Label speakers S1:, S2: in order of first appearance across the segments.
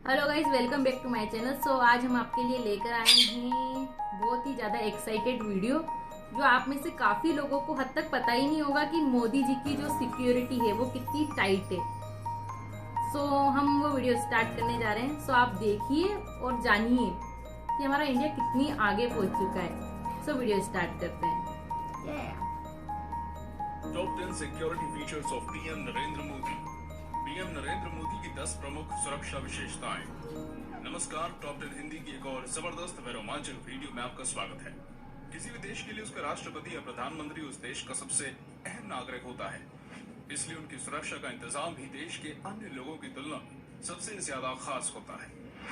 S1: Hello guys, welcome back to my channel. So आज हम आपके लिए लेकर आए हैं बहुत ही ज़्यादा एक्साइटेड वीडियो, जो आप में से काफ़ी लोगों को हद तक पता ही नहीं होगा कि मोदी जी की जो सिक्योरिटी है वो कितनी टाइट है। सो हम वो वीडियो स्टार्ट करने जा रहे हैं। सो आप देखिए और जानिए कि हमारा इंडिया कितनी आगे पहुंच चुका है। सो वीडियो स्टार्ट करते हैं।
S2: Top 10 security features of PM Narendra Modi. PM Narendra Modi की 10 प्रमुख सुरक्षा विशेषताएं। नमस्कार, टॉप 10 हिंदी की एक और जबरदस्त व रोमांचक वीडियो में आपका स्वागत है। किसी भी देश के लिए उसका राष्ट्रपति या प्रधानमंत्री उस देश का सबसे अहम नागरिक होता है, इसलिए उनकी सुरक्षा का इंतजाम भी देश के अन्य लोगों की तुलना में सबसे ज्यादा खास होता है।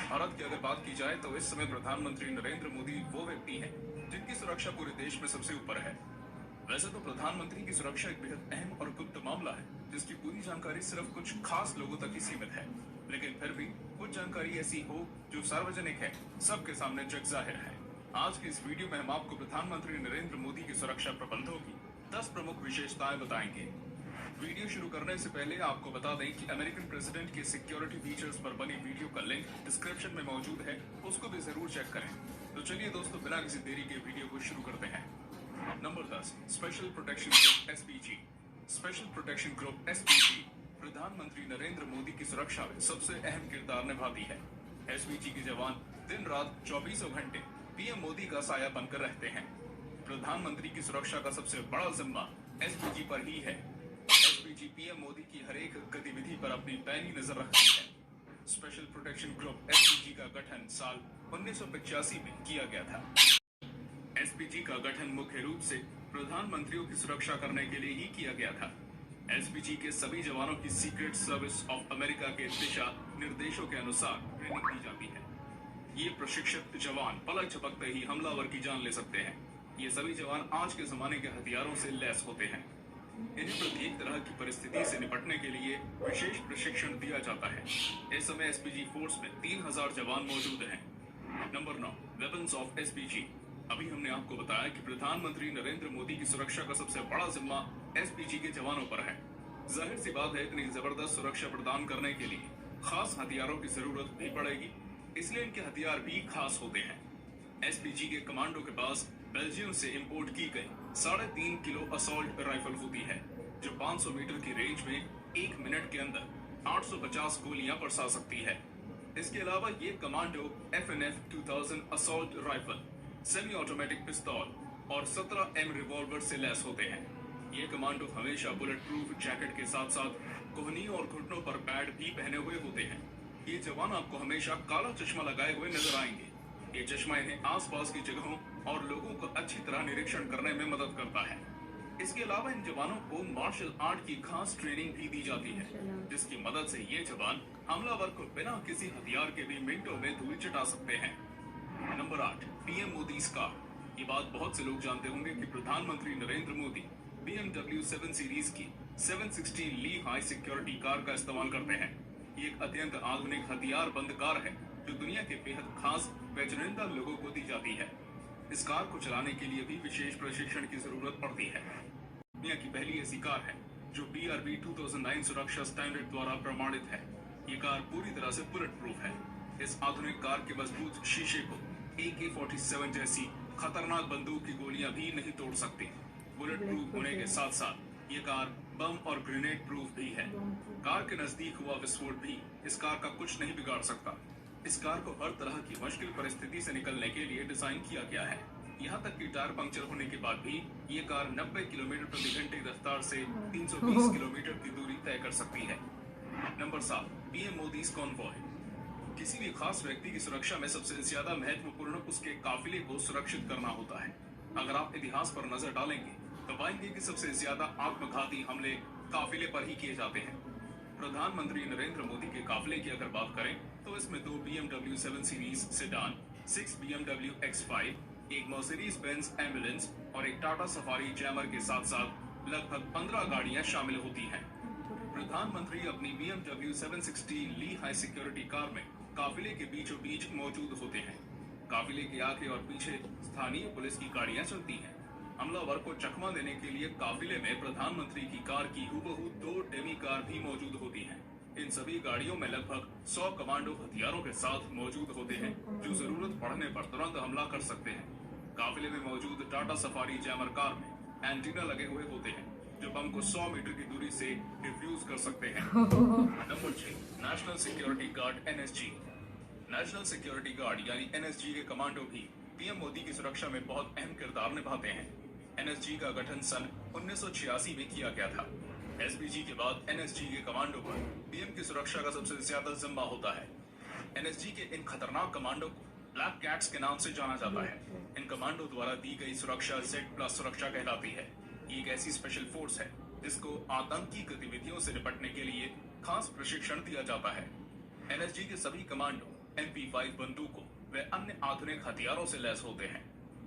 S2: भारत की अगर बात की जाए तो इस समय प्रधानमंत्री नरेंद्र मोदी वो व्यक्ति हैं जिनकी सुरक्षा पूरे देश में सबसे ऊपर है। वैसे तो प्रधानमंत्री की सुरक्षा एक बेहद अहम और गुप्त मामला है, जिसकी पूरी जानकारी सिर्फ कुछ खास लोगों तक ही सीमित है, लेकिन फिर भी कुछ जानकारी ऐसी हो जो सार्वजनिक है, सबके सामने जग जाहिर है। आज की इस वीडियो में हम आपको प्रधानमंत्री नरेंद्र मोदी की सुरक्षा प्रबंधों की 10 प्रमुख विशेषताएं बताएंगे। वीडियो शुरू करने से पहले आपको बता दें कि अमेरिकन प्रेसिडेंट के सिक्योरिटी फीचर्स पर बनी वीडियो का लिंक डिस्क्रिप्शन में मौजूद है, उसको भी जरूर चेक करें। तो चलिए दोस्तों, बिना किसी देरी के वीडियो को शुरू करते हैं। Number 10, special protection group SPG. Special protection group SPG प्रधानमंत्री नरेंद्र मोदी की सुरक्षा में सबसे अहम किरदार निभाती है। एसपीजी के जवान दिन रात 24 घंटे पीएम मोदी का साया बनकर रहते हैं। प्रधानमंत्री की सुरक्षा का सबसे बड़ा जिम्मा एसपीजी पर ही है। एसपीजी पीएम मोदी की हर एक गतिविधि पर अपनी पैनी नजर रखती है। स्पेशल प्रोटेक्शन ग्रुप एसपीजी का गठन साल 1985 में किया गया था। एसपीजी का गठन मुख्य रूप से प्रधानमंत्रियों की सुरक्षा करने के लिए ही किया गया था। एसपीजी के सभी जवानों की सीक्रेट सर्विस ऑफ अमेरिका के दिशा निर्देशों के अनुसार ट्रेनिंग दी जाती है। ये प्रशिक्षित जवान पलक झपकते ही हमलावर की जान ले सकते हैं। ये सभी जवान आज के जमाने के हथियारों से लैस होते हैं। इन्हें प्रत्येक तरह की परिस्थिति से निपटने के लिए विशेष प्रशिक्षण दिया जाता है। इस समय एसपीजी फोर्स में 3000 जवान मौजूद हैं। Number 9, weapons of SPG. अभी हमने आपको बताया कि प्रधानमंत्री नरेंद्र मोदी की सुरक्षा का सबसे बड़ा जिम्मा एसपीजी के जवानों पर है। जाहिर सी बात है, इतनी जबरदस्त सुरक्षा प्रदान करने के लिए खास हथियारों की जरूरत भी पड़ेगी, इसलिए इनके हथियार भी खास होते हैं। एसपीजी के कमांडो के पास बेल्जियम से इंपोर्ट की गई 3.5 किलो असॉल्ट राइफल होती है, जो 500 मीटर की रेंज में 1 मिनट के अंदर 850 गोलियां बरसा सकती है। इसके अलावा ये commando FNF 2000 assault rifle, semi automatic पिस्तौल और 17M रिवॉल्वर से लैस होते हैं। ये कमांडो हमेशा बुलेट प्रूफ जैकेट के साथ साथ कोहनी और घुटनों पर पैड भी पहने हुए होते हैं। ये जवान आपको हमेशा काला चश्मा लगाए हुए नजर आएंगे। ये चश्मा इन्हें आसपास की जगहों और लोगों को अच्छी तरह निरीक्षण करने में मदद करता है। इसके अलावा इन जवानों को मार्शल आर्ट की खास ट्रेनिंग भी दी जाती है, जिसकी मदद से ये जवान हमलावर को बिना किसी हथियार के भी मिनटों में धूल चटा सकते हैं। Number 8, PM Modi car. ये बात बहुत से लोग जानते होंगे कि प्रधानमंत्री नरेंद्र मोदी BMW 7 सीरीज की 760 ली हाई सिक्योरिटी कार का इस्तेमाल करते हैं। ये एक अत्यंत आधुनिक हथियार बंद कार है, जो दुनिया के बेहद खास व चुनिंदा लोगों को दी जाती है। इस कार को चलाने के लिए भी विशेष प्रशिक्षण की जरूरत पड़ती है। दुनिया की पहली ऐसी कार है जो BRB 2009 सुरक्षा स्टैंडर्ड द्वारा प्रमाणित है। ये कार पूरी तरह से बुलेट प्रूफ है। इस आधुनिक कार के मजबूत शीशे को AK-47 जैसी खतरनाक बंदूक की गोलियां भी नहीं तोड़ सकती। बुलेट प्रूफ होने के साथ साथ ये कार बम और ग्रेनेड प्रूफ भी है। कार के नजदीक हुआ विस्फोट भी इस कार का कुछ नहीं बिगाड़ सकता। इस कार को हर तरह की मुश्किल परिस्थिति से निकलने के लिए डिजाइन किया गया है। यहाँ तक कि टायर पंक्चर होने के बाद भी ये कार 90 किलोमीटर प्रति घंटे की रफ्तार से 320 किलोमीटर की दूरी तय कर सकती है। Number 7, PM Modi convoy. किसी भी खास व्यक्ति की सुरक्षा में सबसे ज्यादा महत्वपूर्ण उसके काफिले को सुरक्षित करना होता है। अगर आप इतिहास पर नजर डालेंगे तो पाएंगे कि सबसे ज्यादा आत्मघाती हमले काफिले पर ही किए जाते हैं। प्रधानमंत्री नरेंद्र मोदी के काफिले की अगर बात करें तो इसमें 2 BMW 7 series sedan, 6 BMW X5, एक मर्सिडीज बेंज एम्बुलेंस और एक टाटा सफारी जैमर के साथ साथ लगभग 15 गाड़ियां शामिल होती हैं। प्रधानमंत्री अपनी BMW 760 ली हाई सिक्योरिटी कार में काफिले के बीचों बीच मौजूद होते हैं। काफिले के आगे और पीछे स्थानीय पुलिस की गाड़ियां चलती हैं। हमलावर को चकमा देने के लिए काफिले में प्रधानमंत्री की कार की हूबहू 2 डेमी कार भी मौजूद होती हैं। इन सभी गाड़ियों में लगभग 100 कमांडो हथियारों के साथ मौजूद होते हैं जो जरूरत पड़ने पर तुरंत हमला कर सकते हैं। काफिले में मौजूद टाटा सफारी जैमर कार में एंटीना लगे हुए होते हैं जो बम को 100 मीटर की दूरी से डिफ्यूज कर सकते हैं। Number 6, national security guard NSG। National security guard यानी NSG के कमांडो भी पीएम मोदी की सुरक्षा में बहुत अहम किरदार निभाते हैं। NSG का गठन सन 1986 में किया गया था। SPG के बाद NSG के कमांडो पर पीएम की सुरक्षा का सबसे ज्यादा जिम्मा होता है। NSG के इन खतरनाक कमांडो को ब्लैक कैट्स के नाम से जाना जाता है। इन कमांडो द्वारा दी गई सुरक्षा Z+ सुरक्षा कहलाती है। ये एक ऐसी स्पेशल फोर्स है जिसको आतंकी गतिविधियों से निपटने के लिए खास प्रशिक्षण दिया जाता है। NSG के सभी कमांडो MP5 बंदूकों व अन्य आधुनिक हथियारों से लैस होते हैं।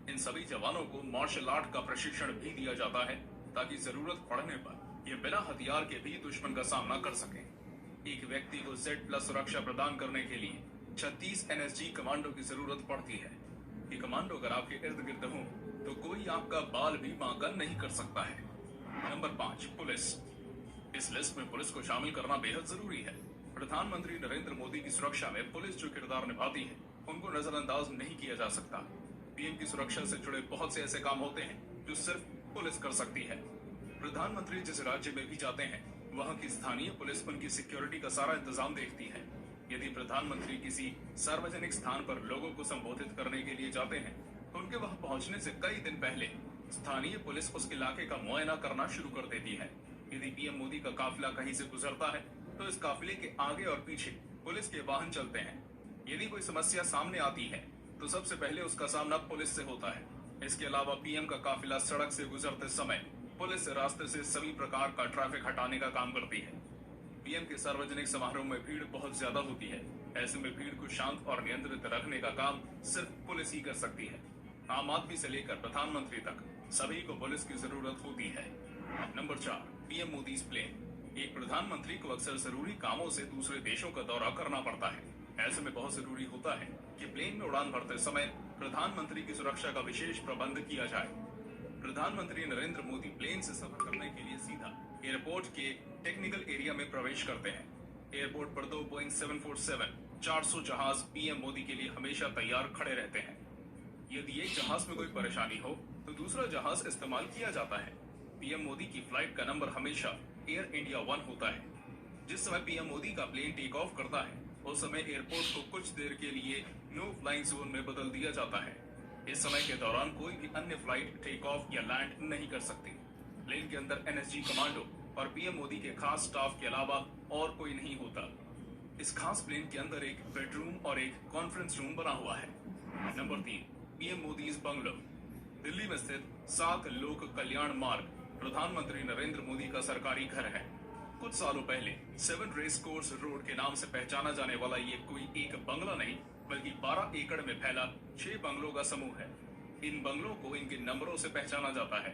S2: इन सभी जवानों को मार्शल आर्ट का प्रशिक्षण भी दिया जाता है ताकि जरूरत पड़ने पर ये बिना हथियार के भी दुश्मन का सामना कर सके। एक व्यक्ति को Z+ सुरक्षा प्रदान करने के लिए 36 NSG कमांडो की जरूरत पड़ती है। ये कमांडो अगर आपके इर्द गिर्द हो तो कोई आपका बाल भी बांका नहीं कर सकता है। Number 5, police. इस लिस्ट में पुलिस को शामिल करना बेहद जरूरी है। प्रधानमंत्री नरेंद्र मोदी की सुरक्षा में पुलिस जो किरदार निभाती है उनको नजरअंदाज नहीं किया जा सकता। पीएम की सुरक्षा से जुड़े बहुत से ऐसे काम होते हैं जो सिर्फ पुलिस कर सकती है। प्रधानमंत्री जिस राज्य में भी जाते हैं वहाँ की स्थानीय पुलिस उनकी सिक्योरिटी का सारा इंतजाम देखती है। यदि प्रधानमंत्री किसी सार्वजनिक स्थान पर लोगों को संबोधित करने के लिए जाते हैं तो उनके वहां पहुंचने से कई दिन पहले स्थानीय पुलिस उस इलाके का मुआयना करना शुरू कर देती है। यदि पीएम मोदी का काफिला कहीं से गुजरता है तो इस काफिले के आगे और पीछे पुलिस के वाहन चलते हैं। यदि कोई समस्या सामने आती है तो सबसे पहले उसका सामना पुलिस से होता है। इसके अलावा पीएम का काफिला सड़क से गुजरते समय पुलिस रास्ते से सभी प्रकार का ट्रैफिक हटाने का काम करती है। पीएम के सार्वजनिक समारोह में भीड़ बहुत ज्यादा होती है। ऐसे में भीड़ को शांत और नियंत्रित रखने का काम सिर्फ पुलिस ही कर सकती है। आम आदमी से लेकर प्रधानमंत्री तक सभी को पुलिस की जरूरत होती है। Number 4, PM Modi's plane. एक प्रधानमंत्री को अक्सर जरूरी कामों से दूसरे देशों का दौरा करना पड़ता है। ऐसे में बहुत जरूरी होता है कि प्लेन में उड़ान भरते समय प्रधानमंत्री की सुरक्षा का विशेष प्रबंध किया जाए। प्रधानमंत्री नरेंद्र मोदी प्लेन से सफर करने के लिए सीधा एयरपोर्ट के टेक्निकल एरिया में प्रवेश करते हैं। एयरपोर्ट पर 2 बोइंग 747-400 जहाज पीएम मोदी के लिए हमेशा तैयार खड़े रहते हैं। यदि एक जहाज में कोई परेशानी हो तो दूसरा जहाज इस्तेमाल किया जाता है। पीएम मोदी की फ्लाइट का नंबर हमेशा एयर इंडिया 1 होता है। जिस समय पीएम मोदी का प्लेन टेक ऑफ करता है उस समय एयरपोर्ट को कुछ देर के लिए नो फ्लाइंग जोन में बदल दिया जाता है। इस समय के दौरान कोई भी अन्य फ्लाइट टेक ऑफ या लैंड नहीं कर सकती। प्लेन के अंदर NSG कमांडो और पीएम मोदी के खास स्टाफ के अलावा और कोई नहीं होता। इस खास प्लेन के अंदर एक बेडरूम और एक कॉन्फ्रेंस रूम बना हुआ है। Number 3, PM Modi's bungalow. Delhi में स्थित 7 लोक कल्याण मार्ग प्रधानमंत्री नरेंद्र मोदी का सरकारी घर है। कुछ सालों पहले 7 रेस कोर्स रोड के नाम से पहचाना जाने वाला ये कोई एक बंगला नहीं बल्कि 12 एकड़ में फैला 6 बंगलों का समूह है। इन बंगलों को इनके नंबरों से पहचाना जाता है।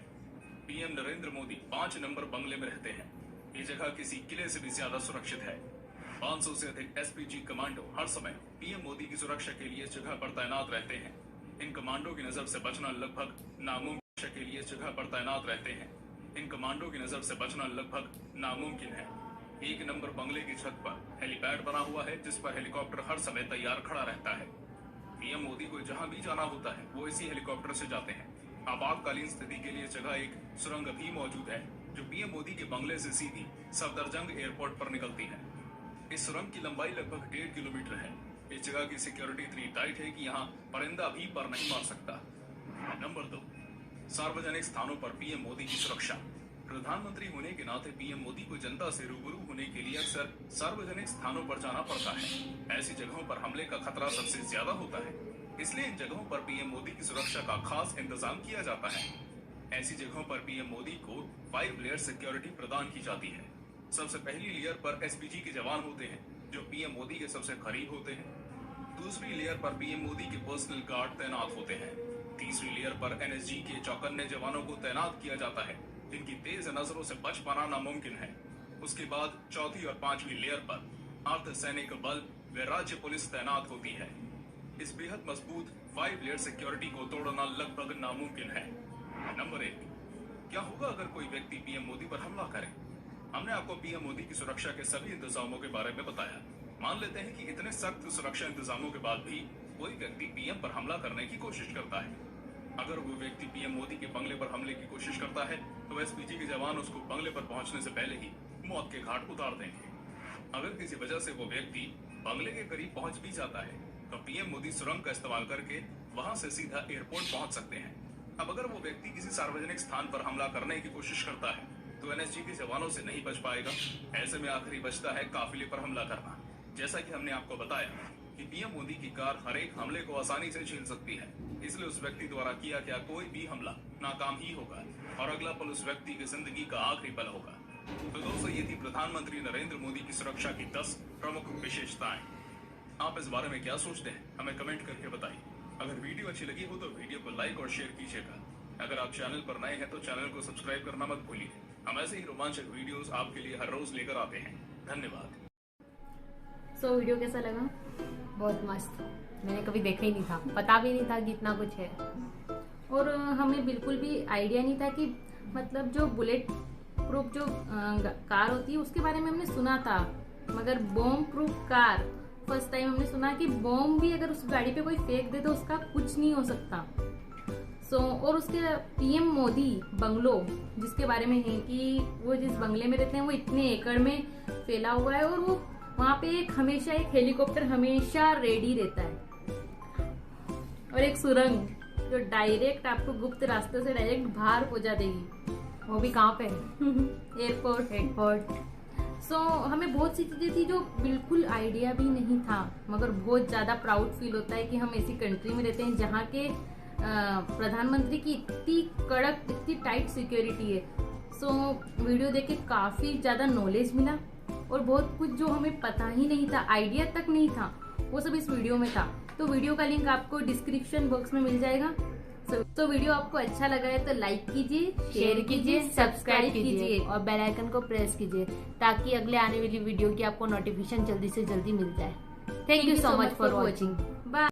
S2: पीएम नरेंद्र मोदी 5 नंबर बंगले में रहते हैं। ये जगह किसी किले से भी ज्यादा सुरक्षित है। 500 से अधिक SPG कमांडो हर समय पीएम मोदी की सुरक्षा के लिए इस जगह पर तैनात रहते हैं। इन कमांडो की नजर से बचना लगभग नामुमकिन के लिए इस जगह पर तैनात रहते हैं। इन कमांडो की नजर से बचना लगभग नामुमकिन है। 1 नंबर बंगले की छत पर हेलीपैड बना हुआ है जिस पर हेलीकॉप्टर हर समय तैयार खड़ा रहता है। पीएम मोदी को जहां भी जाना होता है वो इसी हेलीकॉप्टर से जाते हैं। आपातकालीन स्थिति के लिए जगह एक सुरंग भी मौजूद है जो पीएम मोदी के बंगले से सीधी सफदरजंग एयरपोर्ट पर निकलती है। इस सुरंग की लंबाई लगभग 1.5 किलोमीटर है। इस जगह की सिक्योरिटी इतनी टाइट है कि यहाँ परिंदा भी पर नहीं मार सकता। नंबर 2, सार्वजनिक स्थानों पर पीएम मोदी की सुरक्षा। प्रधानमंत्री होने के नाते पीएम मोदी को जनता से रूबरू होने के लिए अक्सर सार्वजनिक स्थानों पर जाना पड़ता है। ऐसी जगहों पर हमले का खतरा सबसे ज्यादा होता है, इसलिए इन जगहों पर पीएम मोदी की सुरक्षा का खास इंतजाम किया जाता है। ऐसी जगहों पर पीएम मोदी को 5 लेयर सिक्योरिटी प्रदान की जाती है। सबसे पहली लेयर पर SPG के जवान होते हैं जो पीएम मोदी के सबसे करीब होते हैं। दूसरी लेयर पर पीएम मोदी के पर्सनल गार्ड तैनात होते हैं। तीसरी लेयर पर NSG के चौकन्ने जवानों को तैनात किया जाता है जिनकी तेज नजरों से बच पाना नामुमकिन है। उसके बाद चौथी और 5वीं लेयर पर अर्धसैनिक बल व राज्य पुलिस तैनात होती है। इस बेहद मजबूत 5 लेयर सिक्योरिटी को तोड़ना लगभग नामुमकिन है। नंबर 1, क्या होगा अगर कोई व्यक्ति पीएम मोदी पर हमला करे? हमने आपको पीएम मोदी की सुरक्षा के सभी इंतजामों के बारे में बताया। मान लेते हैं कि इतने सख्त सुरक्षा इंतजामों के बाद भी कोई व्यक्ति पीएम पर हमला करने की कोशिश करता है। अगर वो व्यक्ति पीएम मोदी के बंगले पर हमले की कोशिश करता है तो एसपीजी के जवान उसको बंगले पर पहुंचने से पहले ही मौत के घाट उतार देंगे। अगर किसी वजह से वो व्यक्ति बंगले के करीब पहुंच भी जाता है तो पीएम मोदी सुरंग का इस्तेमाल करके वहां से सीधा एयरपोर्ट पहुंच सकते हैं। अब अगर वो व्यक्ति किसी सार्वजनिक स्थान पर हमला करने की कोशिश करता है तो एनएसजी के जवानों से नहीं बच पाएगा। ऐसे में आखिरी बचता है काफिले पर हमला करना। जैसा कि हमने आपको बताया कि पीएम मोदी की कार हर एक हमले को आसानी से झेल सकती है, इसलिए उस व्यक्ति द्वारा किया गया कोई भी हमला नाकाम ही होगा और अगला पल उस व्यक्ति की जिंदगी का आखिरी पल होगा। तो दोस्तों, ये थी प्रधानमंत्री नरेंद्र मोदी की सुरक्षा की 10 प्रमुख विशेषताएं। आप इस बारे में क्या सोचते हैं, हमें कमेंट करके बताइए। अगर वीडियो अच्छी लगी हो तो वीडियो को लाइक और शेयर कीजिएगा। अगर आप चैनल पर नए हैं तो चैनल को सब्सक्राइब करना मत भूलिए। हम ऐसे ही रोमांचक वीडियोस आपके लिए हर रोज लेकर आते हैं। धन्यवाद।
S1: वीडियो कैसा लगा?
S3: बहुत मस्त। मैंने कभी देखा ही नहीं था, पता भी नहीं था कि इतना कुछ है।
S1: और हमें बिल्कुल भी आइडिया नहीं था कि मतलब जो बुलेट प्रूफ जो कार होती है उसके बारे में हमने सुना था, मगर bomb proof car first time हमने सुना कि बॉम्ब भी अगर उस गाड़ी पे कोई फेंक दे तो उसका कुछ नहीं हो सकता। और उसके पीएम मोदी बंगलो जिसके बारे में है कि वो जिस बंगले में रहते हैं वो इतने एकड़ में फैला हुआ है और वो वहां पे हमेशा एक हेलीकॉप्टर हमेशा रेडी रहता है और एक सुरंग जो डायरेक्ट आपको गुप्त रास्ते से डायरेक्ट बाहर पहुंचा देगी।
S3: वो भी कहाँ पे?
S1: एयरपोर्ट। हमें बहुत सी चीजें थी जो बिल्कुल आइडिया भी नहीं था, मगर बहुत ज्यादा प्राउड फील होता है कि हम ऐसी कंट्री में रहते हैं जहाँ के प्रधानमंत्री की इतनी कड़क इतनी टाइट सिक्योरिटी है। वीडियो देख के काफी ज्यादा नॉलेज मिला और बहुत कुछ जो हमें पता ही नहीं था, आइडिया तक नहीं था, वो सब इस वीडियो में था। तो वीडियो का लिंक आपको डिस्क्रिप्शन बॉक्स में मिल जाएगा। तो वीडियो आपको अच्छा लगा है तो लाइक कीजिए,
S3: शेयर कीजिए, सब्सक्राइब कीजिए और बेल आइकन को प्रेस कीजिए ताकि अगले आने वाली वीडियो की आपको नोटिफिकेशन जल्दी से जल्दी मिल जाए। Thank you so much for watching.
S1: Bye.